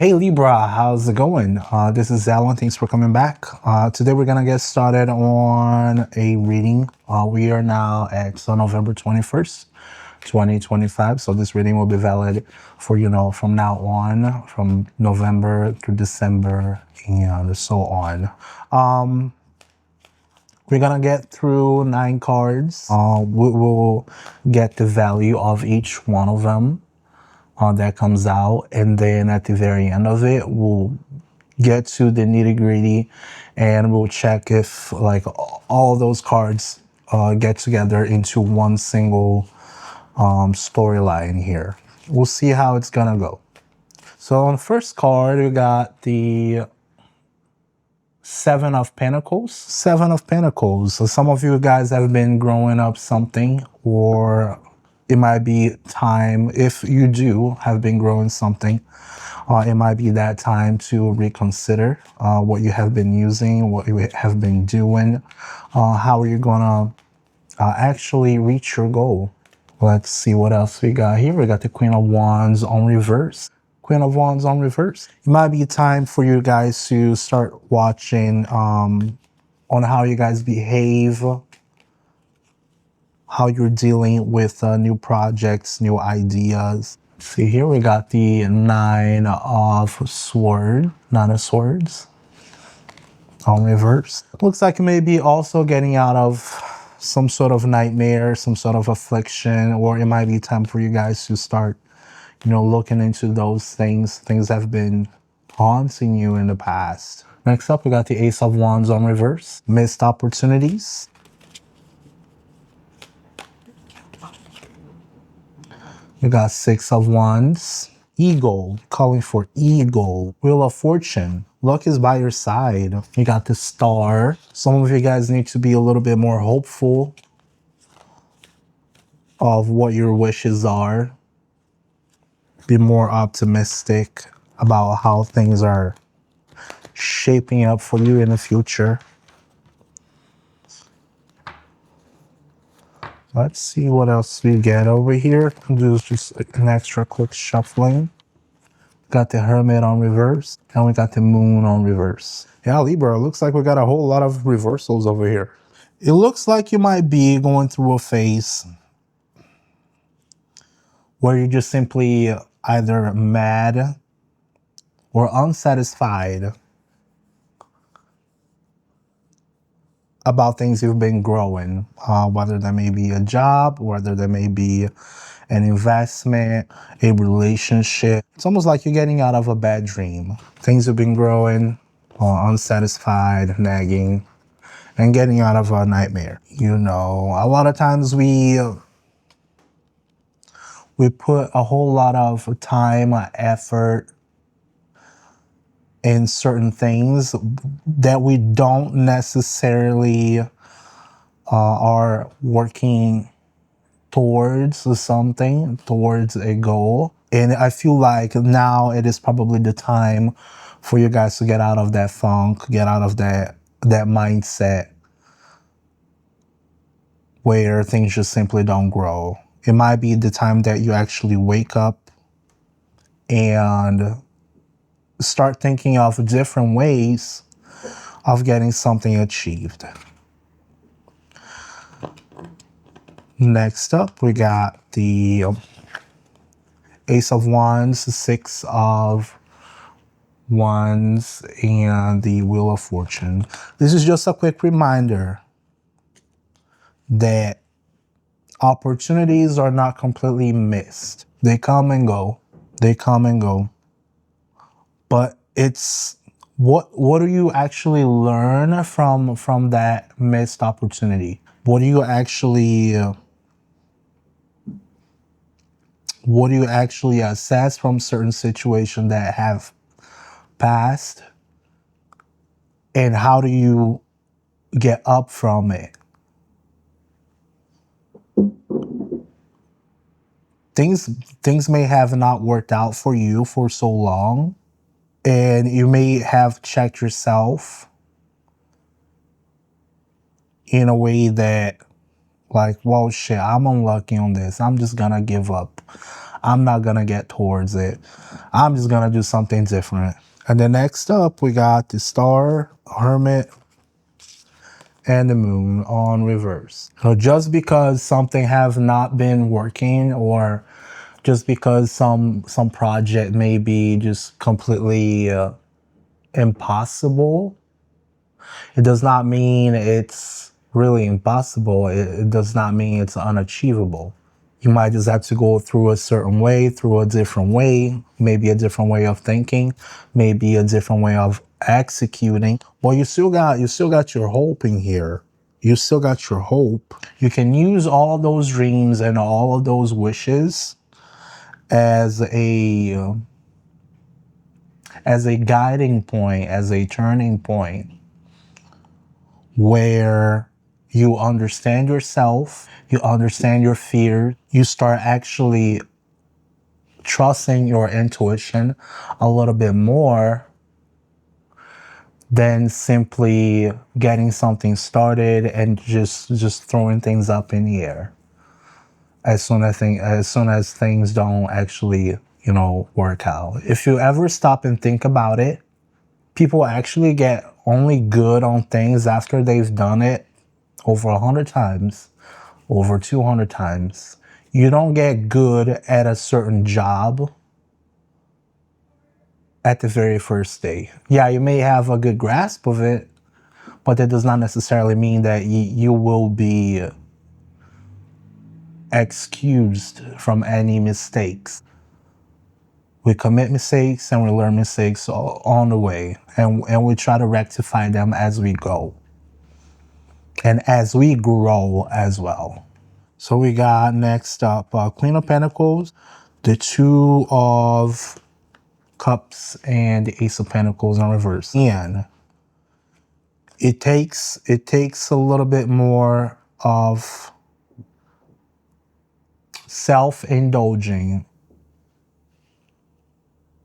Hey Libra, how's it going? This is Alan. Thanks for coming back. Today we're gonna get started on a reading. We are now at November 21st, 2025. So this reading will be valid for, from now on, from November through December and so on. We're gonna get through 9 cards. We'll get the value of each one of them. That comes out, and then at the very end of it we'll get to the nitty-gritty and we'll check if like all those cards get together into one single storyline here. We'll see how it's gonna go. So on the first card we got the Seven of Pentacles. Seven of Pentacles. So some of you guys have been growing up something, or it might be time, if you do have been growing something, it might be that time to reconsider what you have been using, what you have been doing. How are you gonna actually reach your goal? Let's see what else we got here. We got the Queen of Wands on reverse. Queen of Wands on reverse. It might be time for you guys to start watching on how you guys behave, how you're dealing with new projects, new ideas. See here, we got the Nine of Swords on reverse. Looks like you may be also getting out of some sort of nightmare, some sort of affliction, or it might be time for you guys to start, looking into those things that have been haunting you in the past. Next up, we got the Ace of Wands on reverse. Missed opportunities. You got Six of Wands. Ego, calling for ego. Wheel of Fortune. Luck is by your side. You got the Star. Some of you guys need to be a little bit more hopeful of what your wishes are. Be more optimistic about how things are shaping up for you in the future. Let's see what else we get over here. Do just an extra quick shuffling. Got the Hermit on reverse, and we got the Moon on reverse. Yeah, Libra, looks like we got a whole lot of reversals over here. It looks like you might be going through a phase where you're just simply either mad or unsatisfied about things you've been growing, whether that may be a job, whether that may be an investment, a relationship. It's almost like you're getting out of a bad dream. Things have been growing, unsatisfied, nagging, and getting out of a nightmare. A lot of times we put a whole lot of time, effort in certain things that we don't necessarily are working towards something, towards a goal. And I feel like now it is probably the time for you guys to get out of that funk, get out of that mindset where things just simply don't grow. It might be the time that you actually wake up and start thinking of different ways of getting something achieved. Next up, we got the Ace of Wands, Six of Wands, and the Wheel of Fortune. This is just a quick reminder that opportunities are not completely missed. They come and go. They come and go. But it's what do you actually learn from that missed opportunity? What do you actually assess from certain situations that have passed, and how do you get up from it? Things may have not worked out for you for so long, and you may have checked yourself in a way that, like, well, shit, I'm unlucky on this. I'm just gonna give up. I'm not gonna get towards it. I'm just gonna do something different. And then next up, we got the Star, Hermit, and the Moon on reverse. So just because something have not been working, or just because some project may be just completely impossible, it does not mean it's really impossible. It does not mean it's unachievable. You might just have to go through a certain way, through a different way, maybe a different way of thinking, maybe a different way of executing. Well, you still got your hope in here. You still got your hope. You can use all of those dreams and all of those wishes as a guiding point, as a turning point, where you understand yourself, you understand your fear, you start actually trusting your intuition a little bit more than simply getting something started and just throwing things up in the air as soon as things don't actually, work out. If you ever stop and think about it, people actually get only good on things after they've done it over 100 times, over 200 times. You don't get good at a certain job at the very first day. Yeah, you may have a good grasp of it, but that does not necessarily mean that you will be excused from any mistakes. We commit mistakes and we learn mistakes on the way, and we try to rectify them as we go and as we grow as well. So we got next up Queen of Pentacles, the Two of Cups, and the Ace of Pentacles in reverse. And it takes a little bit more of self-indulging,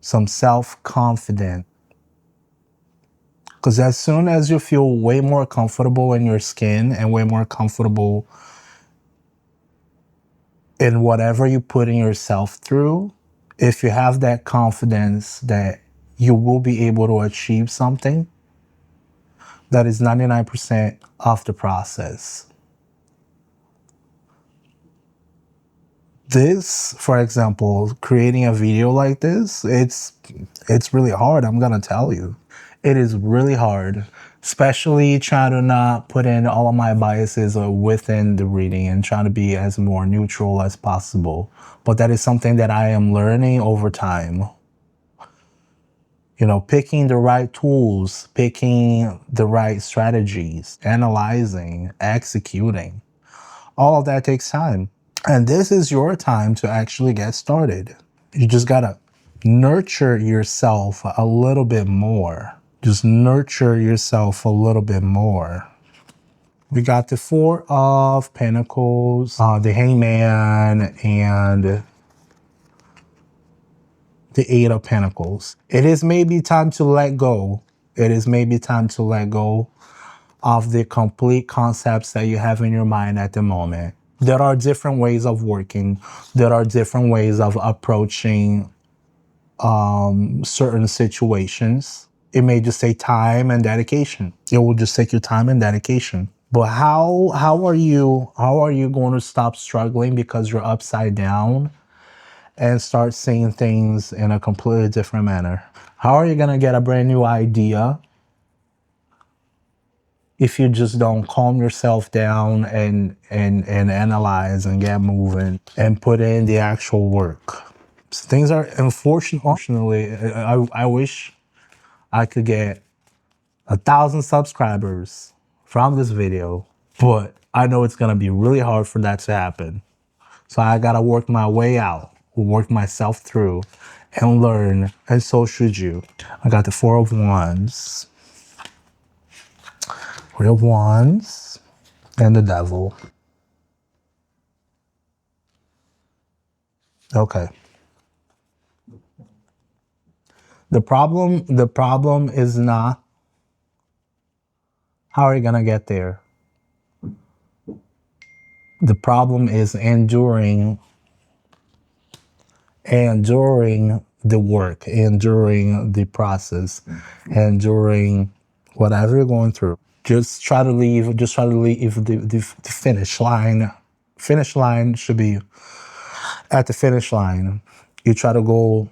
some self-confidence. Because as soon as you feel way more comfortable in your skin and way more comfortable in whatever you're putting yourself through, if you have that confidence that you will be able to achieve something, that is 99% of the process. This, for example, creating a video like this, it's really hard, I'm gonna tell you. It is really hard, especially trying to not put in all of my biases within the reading and trying to be as more neutral as possible. But that is something that I am learning over time. Picking the right tools, picking the right strategies, analyzing, executing. All of that takes time. And this is your time to actually get started. You just gotta nurture yourself a little bit more. Just nurture yourself a little bit more. We got the Four of Pentacles, the Hangman, and the Eight of Pentacles. It is maybe time to let go. It is maybe time to let go of the complete concepts that you have in your mind at the moment. There are different ways of working. There are different ways of approaching certain situations. It may just take time and dedication. It will just take your time and dedication. But how are you going to stop struggling because you're upside down and start seeing things in a completely different manner? How are you going to get a brand new idea if you just don't calm yourself down and analyze and get moving and put in the actual work? So things are, unfortunately, I wish I could get 1,000 subscribers from this video, but I know it's gonna be really hard for that to happen. So I gotta work my way out, work myself through, and learn, and so should you. I got the Four of Wands, Three of Wands, and the Devil. Okay. The problem is not how are you gonna get there. The problem is enduring And during the work and during the process and during whatever you're going through, just try to leave the finish line. Finish line should be at the finish line. You try to go,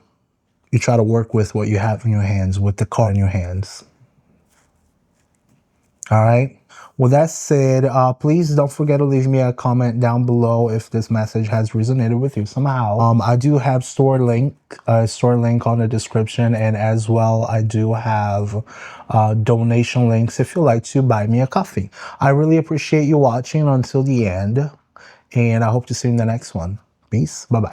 you try to work with what you have in your hands, with the card in your hands. All right. With that said, please don't forget to leave me a comment down below if this message has resonated with you somehow. I do have store link on the description, and as well, I do have donation links if you'd like to buy me a coffee. I really appreciate you watching until the end, and I hope to see you in the next one. Peace. Bye bye.